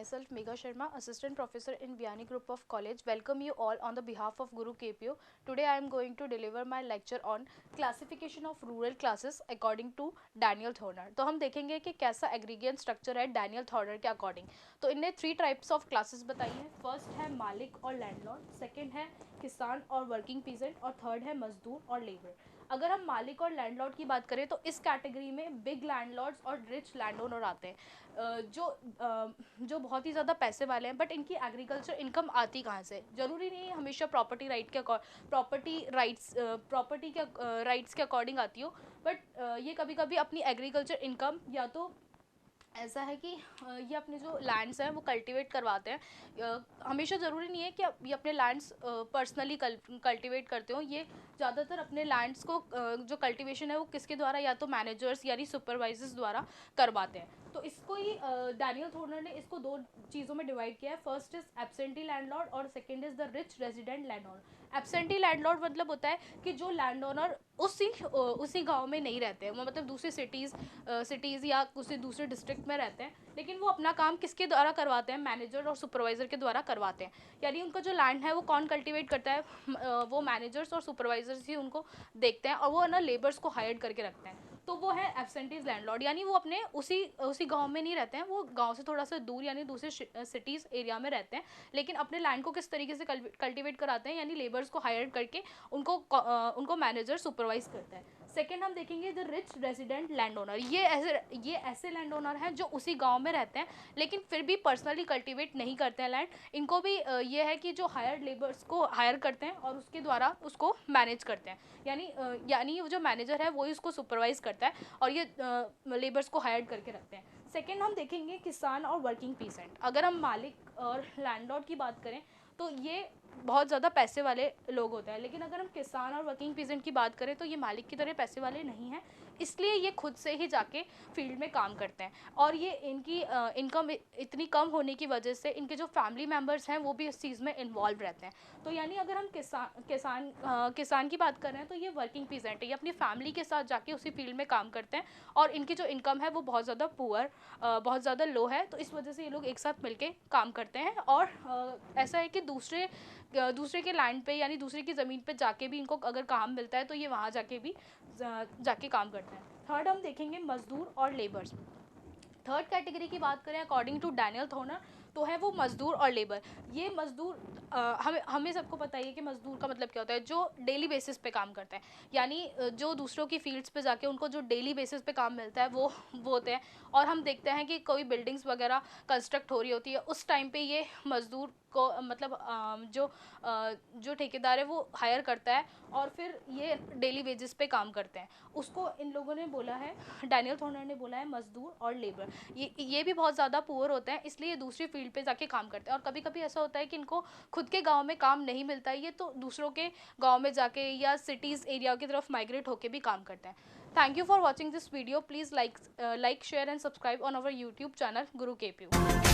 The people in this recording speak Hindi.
myself Megha Sharma, Assistant Professor in Vianney Group of College. Welcome you all on the behalf of Guru KPO. Today I am going to deliver my lecture on classification of rural classes according to Daniel Thorner. तो हम देखेंगे कि कैसा aggregate structure है Daniel Thorner के according. तो इनने 3 types of classes बताई हैं. First है मालिक और लैंडलॉर्ड, सेकंड है किसान और वर्किंग पीजेंट और थर्ड है मजदूर और लेबर. अगर हम मालिक और लैंडलॉर्ड की बात करें तो इस कैटेगरी में बिग लैंडलॉर्ड्स और रिच लैंड ओनर आते हैं, जो बहुत ही ज़्यादा पैसे वाले हैं. बट इनकी एग्रीकल्चर इनकम आती कहाँ से? ज़रूरी नहीं है हमेशा प्रॉपर्टी राइट्स के अकॉर्डिंग आती हो, बट ये कभी कभी अपनी एग्रीकल्चर इनकम या तो ऐसा है कि ये अपने जो लैंड्स हैं वो कल्टीवेट करवाते हैं. हमेशा ज़रूरी नहीं है कि ये अपने लैंड्स पर्सनली कल्टीवेट करते हो. ये ज़्यादातर अपने लैंड्स को जो कल्टीवेशन है वो किसके द्वारा, या तो मैनेजर्स यानी सुपरवाइजर्स द्वारा करवाते हैं. तो इसको ही डैनियल थॉर्नर ने इसको 2 चीज़ों में डिवाइड किया है. फर्स्ट इज़ एब्सेंटी लैंडलॉर्ड और second is the rich resident landlord. Absentee landlord मतलब होता है कि जो लैंड ओनर उसी गांव में नहीं रहते हैं, वो मतलब दूसरी सिटीज़ या किसी दूसरे डिस्ट्रिक्ट में रहते हैं, लेकिन वो अपना काम किसके द्वारा करवाते हैं? मैनेजर और सुपरवाइज़र के द्वारा करवाते हैं. यानी उनका जो लैंड है वो कौन कल्टीवेट करता है? वो मैनेजर्स और सुपरवाइजर्स ही उनको देखते हैं और वो ना लेबर्स को हायर करके रखते हैं. तो वो है एब्सेंटीज लैंडलॉर्ड, यानी वो अपने उसी गांव में नहीं रहते हैं, वो गांव से थोड़ा सा दूर यानी दूसरे सिटीज़ एरिया में रहते हैं, लेकिन अपने लैंड को किस तरीके से कल्टीवेट कराते हैं, यानी लेबर्स को हायर करके उनको मैनेजर सुपरवाइज करता है. सेकेंड हम देखेंगे the rich resident land owner. ये ऐसे लैंड ओनर हैं जो उसी गांव में रहते हैं लेकिन फिर भी पर्सनली कल्टीवेट नहीं करते हैं लैंड. इनको भी ये है कि जो हायर्ड लेबर्स को हायर करते हैं और उसके द्वारा उसको मैनेज करते हैं. यानी वो जो मैनेजर है वही उसको सुपरवाइज करता है और ये लेबर्स को हायर करके रखते हैं. सेकेंड हम देखेंगे किसान और वर्किंग पीसेंट. अगर हम मालिक और लैंडलॉर्ड की बात करें तो ये बहुत ज़्यादा पैसे वाले लोग होते हैं, लेकिन अगर हम किसान और वर्किंग पीजेंट की बात करें तो ये मालिक की तरह पैसे वाले नहीं हैं, इसलिए ये खुद से ही जाके फील्ड में काम करते हैं. और ये इनकी इनकम इतनी कम होने की वजह से इनके जो फैमिली मेम्बर्स हैं वो भी इस चीज़ में इन्वॉल्व रहते हैं. तो यानी अगर हम किसान की बात कर रहे हैं तो ये वर्किंग पीजेंट है, ये अपनी फैमिली के साथ जाके उसी फील्ड में काम करते हैं और इनकी जो इनकम है वो बहुत ज़्यादा बहुत ज़्यादा लो है. तो इस वजह से ये लोग एक साथ मिलके काम करते हैं और ऐसा है कि दूसरे के लैंड पे यानी दूसरे की ज़मीन पे जाके भी इनको अगर काम मिलता है तो ये वहाँ जाके काम करते हैं. थर्ड हम देखेंगे मजदूर और लेबर्स. थर्ड कैटेगरी की बात करें अकॉर्डिंग टू डैनियल थॉर्नर तो है वो मजदूर और लेबर. ये मजदूर हमें सबको पता है कि मजदूर का मतलब क्या होता है, जो डेली बेसिस पे काम करता है, यानी जो दूसरों की फील्ड्स पे जाके उनको जो डेली बेसिस पे काम मिलता है वो होते हैं. और हम देखते हैं कि कोई बिल्डिंग्स वगैरह कंस्ट्रक्ट हो रही होती है उस टाइम पे ये मजदूर को मतलब जो ठेकेदार है वो हायर करता है और फिर ये डेली वेजेस पे काम करते हैं. उसको इन लोगों ने बोला है, डैनियल थॉर्नर ने बोला है मजदूर और लेबर. ये भी बहुत ज़्यादा पुअर होते हैं, इसलिए दूसरी फील्ड पे जाके काम करते हैं. और कभी कभी ऐसा होता है कि इनको खुद के गांव में काम नहीं मिलता है, ये तो दूसरों के गांव में जाके या सिटीज़ एरिया की तरफ माइग्रेट होके भी काम करते हैं. Thank you for watching this video. Please like, share and subscribe on our YouTube channel Guru KPO.